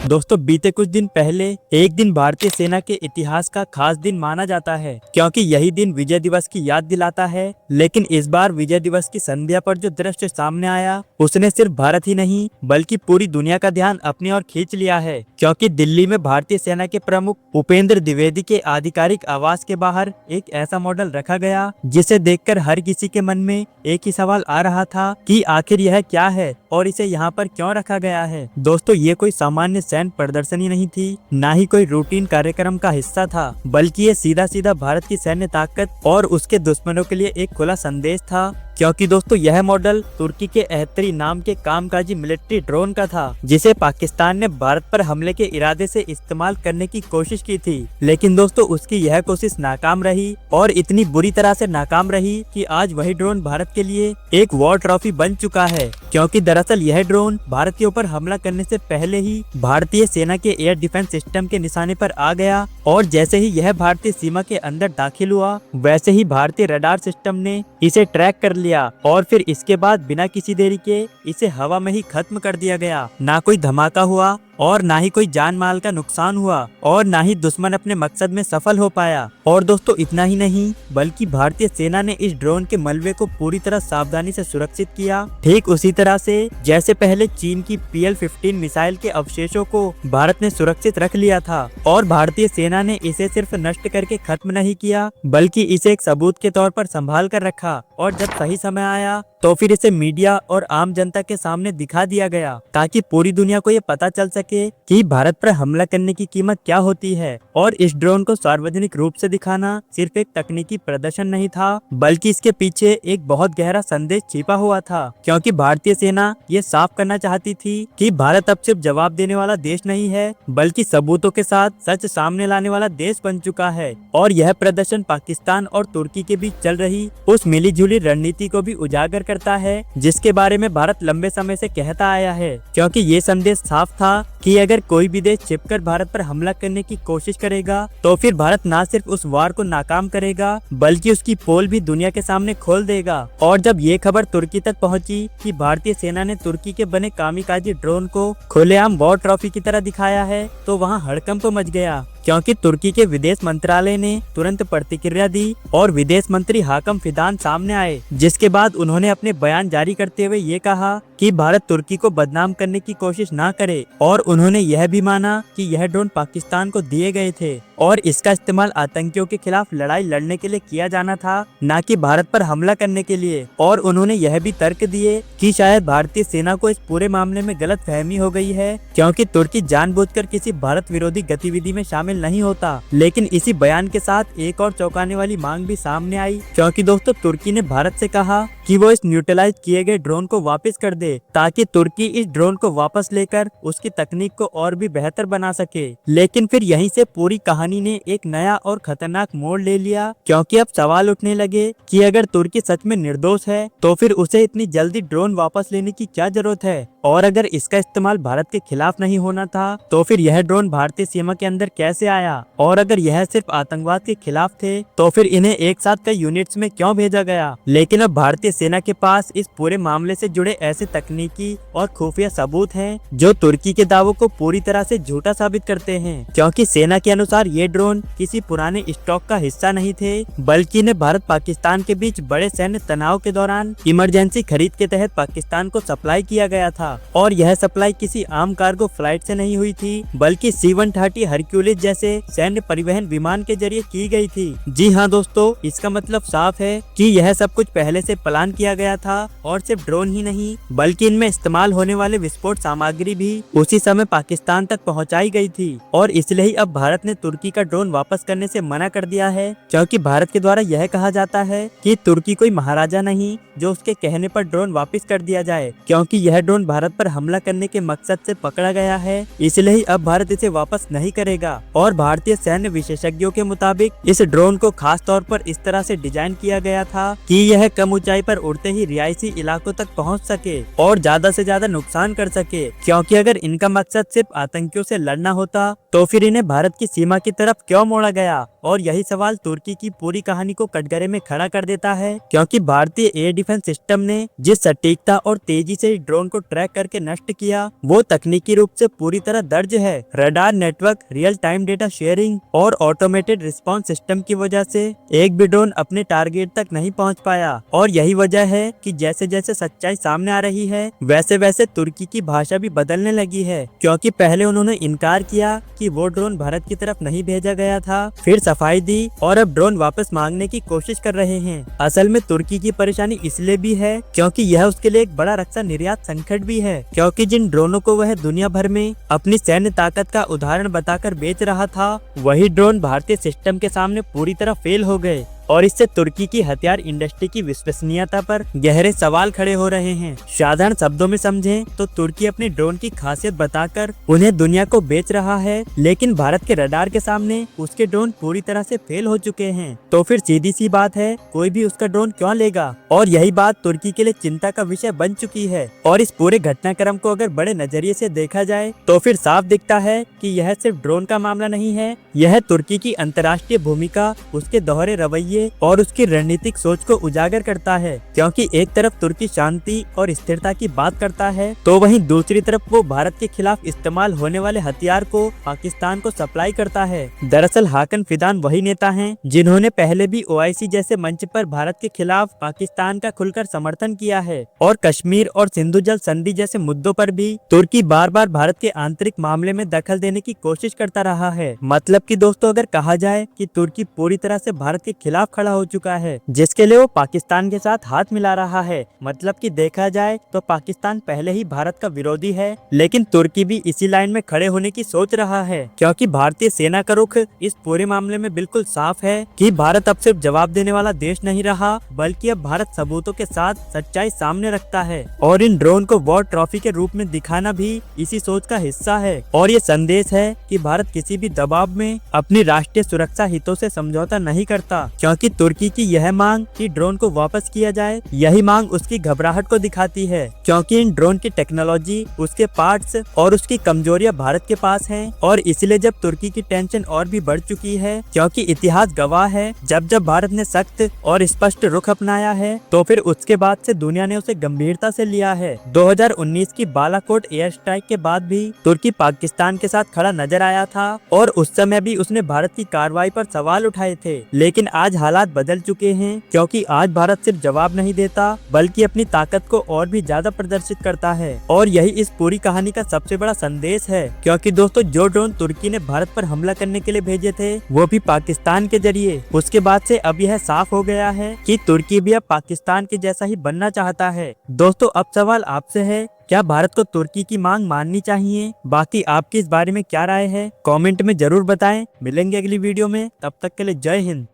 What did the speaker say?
दोस्तों बीते कुछ दिन पहले एक दिन भारतीय सेना के इतिहास का खास दिन माना जाता है, क्योंकि यही दिन विजय दिवस की याद दिलाता है। लेकिन इस बार विजय दिवस की संध्या पर जो दृश्य सामने आया, उसने सिर्फ भारत ही नहीं बल्कि पूरी दुनिया का ध्यान अपनी ओर खींच लिया है। क्योंकि दिल्ली में भारतीय सेना के प्रमुख उपेंद्र द्विवेदी के आधिकारिक आवास के बाहर एक ऐसा मॉडल रखा गया जिसे देखकर हर किसी के मन में एक ही सवाल आ रहा था कि आखिर यह क्या है और इसे यहाँ पर क्यों रखा गया है। दोस्तों ये कोई सामान्य सैन्य प्रदर्शनी नहीं थी, ना ही कोई रूटीन कार्यक्रम का हिस्सा था, बल्कि ये सीधा सीधा भारत की सैन्य ताकत और उसके दुश्मनों के लिए एक खुला संदेश था। क्योंकि दोस्तों यह मॉडल तुर्की के एहतरी नाम के कामकाजी मिलिट्री ड्रोन का था, जिसे पाकिस्तान ने भारत पर हमले के इरादे से इस्तेमाल करने की कोशिश की थी। लेकिन दोस्तों उसकी यह कोशिश नाकाम रही, और इतनी बुरी तरह से नाकाम रही कि आज वही ड्रोन भारत के लिए एक वॉर ट्रॉफी बन चुका है। क्योंकि दरअसल यह ड्रोन भारत के ऊपर हमला करने से पहले ही भारतीय सेना के एयर डिफेंस सिस्टम के निशाने पर आ गया, और जैसे ही यह भारतीय सीमा के अंदर दाखिल हुआ, वैसे ही भारतीय रडार सिस्टम ने इसे ट्रैक कर लिया, और फिर इसके बाद बिना किसी देरी के इसे हवा में ही खत्म कर दिया गया। ना कोई धमाका हुआ और ना ही कोई जान माल का नुकसान हुआ, और ना ही दुश्मन अपने मकसद में सफल हो पाया। और दोस्तों इतना ही नहीं, बल्कि भारतीय सेना ने इस ड्रोन के मलबे को पूरी तरह सावधानी से सुरक्षित किया, ठीक उसी तरह से जैसे पहले चीन की PL-15 मिसाइल के अवशेषों को भारत ने सुरक्षित रख लिया था। और भारतीय सेना ने इसे सिर्फ नष्ट करके खत्म नहीं किया, बल्कि इसे एक सबूत के तौर पर संभाल कर रखा, और जब सही समय आया तो फिर इसे मीडिया और आम जनता के सामने दिखा दिया गया, ताकि पूरी दुनिया को ये पता चल सके कि भारत पर हमला करने की कीमत क्या होती है। और इस ड्रोन को सार्वजनिक रूप से दिखाना सिर्फ एक तकनीकी प्रदर्शन नहीं था, बल्कि इसके पीछे एक बहुत गहरा संदेश छिपा हुआ था। क्योंकि भारतीय सेना ये साफ करना चाहती थी कि भारत अब सिर्फ जवाब देने वाला देश नहीं है, बल्कि सबूतों के साथ सच सामने लाने वाला देश बन चुका है। और यह प्रदर्शन पाकिस्तान और तुर्की के बीच चल रही उस मिली जुली रणनीति को भी उजागर करता है, जिसके बारे में भारत लंबे समय से कहता आया है। क्योंकि ये संदेश साफ था कि अगर कोई भी देश छिपकर भारत पर हमला करने की कोशिश करेगा, तो फिर भारत न सिर्फ उस वार को नाकाम करेगा, बल्कि उसकी पोल भी दुनिया के सामने खोल देगा। और जब ये खबर तुर्की तक पहुंची कि भारतीय सेना ने तुर्की के बने कामिकाजी ड्रोन को खुलेआम वॉर ट्रॉफी की तरह दिखाया है, तो वहाँ हड़कंप मच गया। क्योंकि तुर्की के विदेश मंत्रालय ने तुरंत प्रतिक्रिया दी, और विदेश मंत्री हाकम फिदान सामने आए, जिसके बाद उन्होंने अपने बयान जारी करते हुए ये कहा कि भारत तुर्की को बदनाम करने की कोशिश ना करे। और उन्होंने यह भी माना कि यह ड्रोन पाकिस्तान को दिए गए थे, और इसका इस्तेमाल आतंकियों के खिलाफ लड़ाई लड़ने के लिए किया जाना था, न कि भारत पर हमला करने के लिए। और उन्होंने यह भी तर्क दिए कि शायद भारतीय सेना को इस पूरे मामले में गलत फहमी हो गई है, क्योंकि तुर्की जानबूझकर किसी भारत विरोधी गतिविधि में शामिल नहीं होता। लेकिन इसी बयान के साथ एक और चौंकाने वाली मांग भी सामने आई, क्योंकि दोस्तों तुर्की ने भारत से कहा कि वो इस न्यूट्रलाइज किए गए ड्रोन को वापस कर दे, ताकि तुर्की इस ड्रोन को वापस लेकर उसकी तकनीक को और भी बेहतर बना सके। लेकिन फिर यहीं से पूरी कहानी ने एक नया और खतरनाक मोड़ ले लिया, क्योंकि अब सवाल उठने लगे कि अगर तुर्की सच में निर्दोष है, तो फिर उसे इतनी जल्दी ड्रोन वापस लेने की क्या जरूरत है। और अगर इसका इस्तेमाल भारत के खिलाफ नहीं होना था, तो फिर यह ड्रोन भारतीय सीमा के अंदर कैसे आया। और अगर यह सिर्फ आतंकवाद के खिलाफ थे, तो फिर इन्हें एक साथ कई यूनिट्स में क्यों भेजा गया। लेकिन अब भारतीय सेना के पास इस पूरे मामले से जुड़े ऐसे तकनीकी और खुफिया सबूत हैं, जो तुर्की के दावों को पूरी तरह से झूठा साबित करते हैं। क्योंकि सेना के अनुसार ये ड्रोन किसी पुराने स्टॉक का हिस्सा नहीं थे, बल्कि इन्हें भारत पाकिस्तान के बीच बड़े सैन्य तनाव के दौरान इमरजेंसी खरीद के तहत पाकिस्तान को सप्लाई किया गया था। और यह सप्लाई किसी आम कार्गो फ्लाइट से नहीं हुई थी, बल्कि C-130 हरक्यूलिस जैसे सैन्य परिवहन विमान के जरिए की गई थी। जी हाँ दोस्तों, इसका मतलब साफ है कि यह सब कुछ पहले से प्लान किया गया था, और सिर्फ ड्रोन ही नहीं, बल्कि इनमें इस्तेमाल होने वाले विस्फोट सामग्री भी उसी समय पाकिस्तान तक पहुंचाई गई थी। और इसलिए ही अब भारत ने तुर्की का ड्रोन वापस करने से मना कर दिया है, क्योंकि भारत के द्वारा यह कहा जाता है कि तुर्की कोई महाराजा नहीं जो उसके कहने पर ड्रोन वापस कर दिया जाए, क्योंकि यह ड्रोन भारत पर हमला करने के मकसद से पकड़ा गया है। इसलिए ही अब भारत इसे वापस नहीं करेगा। और भारतीय सैन्य विशेषज्ञों के मुताबिक इस ड्रोन को खास तौर पर इस तरह से डिजाइन किया गया था कि यह कम ऊंचाई पर उड़ते ही रिहायशी इलाकों तक पहुंच सके और ज्यादा से ज्यादा नुकसान कर सके। क्योंकि अगर इनका मकसद सिर्फ आतंकियों से लड़ना होता, तो फिर इन्हें भारत की सीमा की तरफ क्यों मोड़ा गया। और यही सवाल तुर्की की पूरी कहानी को कटघरे में खड़ा कर देता है, क्योंकि भारतीय एयर डिफेंस सिस्टम ने जिस सटीकता और तेजी से ड्रोन को ट्रैक करके नष्ट किया, वो तकनीकी रूप से पूरी तरह दर्ज है। Radar network, real time data sharing और ऑटोमेटेड रिस्पांस सिस्टम की वजह से एक भी ड्रोन अपने टारगेट तक नहीं पहुंच पाया। और यही वजह है कि जैसे जैसे सच्चाई सामने आ रही है, वैसे वैसे तुर्की की भाषा भी बदलने लगी है, क्योंकि पहले उन्होंने इनकार किया कि वो ड्रोन भारत की तरफ नहीं भेजा गया था, फिर सफाई दी और अब ड्रोन वापस मांगने की कोशिश कर रहे हैं। असल में तुर्की की परेशानी इसलिए भी है क्योंकि यह उसके लिए एक बड़ा रक्षा निर्यात संकट भी है, क्योंकि जिन ड्रोनों को वह दुनिया भर में अपनी सैन्य ताकत का उदाहरण बताकर बेच रहा था, वही ड्रोन भारतीय सिस्टम के सामने पूरी तरह फेल हो गए। और इससे तुर्की की हथियार इंडस्ट्री की विश्वसनीयता पर गहरे सवाल खड़े हो रहे हैं। साधारण शब्दों में समझें तो तुर्की अपने ड्रोन की खासियत बताकर उन्हें दुनिया को बेच रहा है, लेकिन भारत के रडार के सामने उसके ड्रोन पूरी तरह से फेल हो चुके हैं। तो फिर सीधी सी बात है, कोई भी उसका ड्रोन क्यों लेगा? और यही बात तुर्की के लिए चिंता का विषय बन चुकी है। और इस पूरे घटनाक्रम को अगर बड़े नजरिए से देखा जाए तो फिर साफ दिखता है कि यह सिर्फ ड्रोन का मामला नहीं है, यह तुर्की की अंतर्राष्ट्रीय भूमिका, उसके दोहरे रवैये और उसकी रणनीतिक सोच को उजागर करता है। क्योंकि एक तरफ तुर्की शांति और स्थिरता की बात करता है, तो वहीं दूसरी तरफ वो भारत के खिलाफ इस्तेमाल होने वाले हथियार को पाकिस्तान को सप्लाई करता है। दरअसल हाकन फिदान वही नेता हैं जिन्होंने पहले भी OIC जैसे मंच पर भारत के खिलाफ पाकिस्तान का खुलकर समर्थन किया है, और कश्मीर और सिंधु जल संधि जैसे मुद्दों पर भी तुर्की बार बार भारत के आंतरिक मामले में दखल देने की कोशिश करता रहा है। मतलब कि दोस्तों, अगर कहा जाए कि तुर्की पूरी तरह से भारत के खिलाफ खड़ा हो चुका है, जिसके लिए वो पाकिस्तान के साथ हाथ मिला रहा है। मतलब कि देखा जाए तो पाकिस्तान पहले ही भारत का विरोधी है, लेकिन तुर्की भी इसी लाइन में खड़े होने की सोच रहा है, क्योंकि भारतीय सेना का रुख इस पूरे मामले में बिल्कुल साफ है कि भारत अब सिर्फ जवाब देने वाला देश नहीं रहा, बल्कि अब भारत सबूतों के साथ सच्चाई सामने रखता है। और इन ड्रोन को वॉर ट्रॉफी के रूप में दिखाना भी इसी सोच का हिस्सा है। और ये संदेश है कि भारत किसी भी दबाव में अपनी राष्ट्रीय सुरक्षा हितों से समझौता नहीं करता, क्योंकि तुर्की की यह मांग कि ड्रोन को वापस किया जाए, यही मांग उसकी घबराहट को दिखाती है, क्योंकि इन ड्रोन की टेक्नोलॉजी, उसके पार्ट्स और उसकी कमजोरियां भारत के पास हैं। और इसलिए जब तुर्की की टेंशन और भी बढ़ चुकी है, क्योंकि इतिहास गवाह है, जब जब भारत ने सख्त और स्पष्ट रुख अपनाया है, तो फिर उसके बाद से दुनिया ने उसे गंभीरता से लिया है। 2019 की बालाकोट एयर स्ट्राइक के बाद भी तुर्की पाकिस्तान के साथ खड़ा नजर आया था, और उस समय भी उसने भारत की कार्रवाई पर सवाल उठाए थे। लेकिन आज हालात बदल चुके हैं, क्योंकि आज भारत सिर्फ जवाब नहीं देता, बल्कि अपनी ताकत को और भी ज्यादा प्रदर्शित करता है। और यही इस पूरी कहानी का सबसे बड़ा संदेश है, क्योंकि दोस्तों, जो ड्रोन तुर्की ने भारत पर हमला करने के लिए भेजे थे, वो भी पाकिस्तान के जरिए, उसके बाद से अब यह साफ हो गया है कि तुर्की भी अब पाकिस्तान के जैसा ही बनना चाहता है। दोस्तों, अब सवाल आपसे है, क्या भारत को तुर्की की मांग माननी चाहिए? बाकी आपकी इस बारे में क्या राय है? कमेंट में जरूर बताएं। मिलेंगे अगली वीडियो में, तब तक के लिए जय हिंद।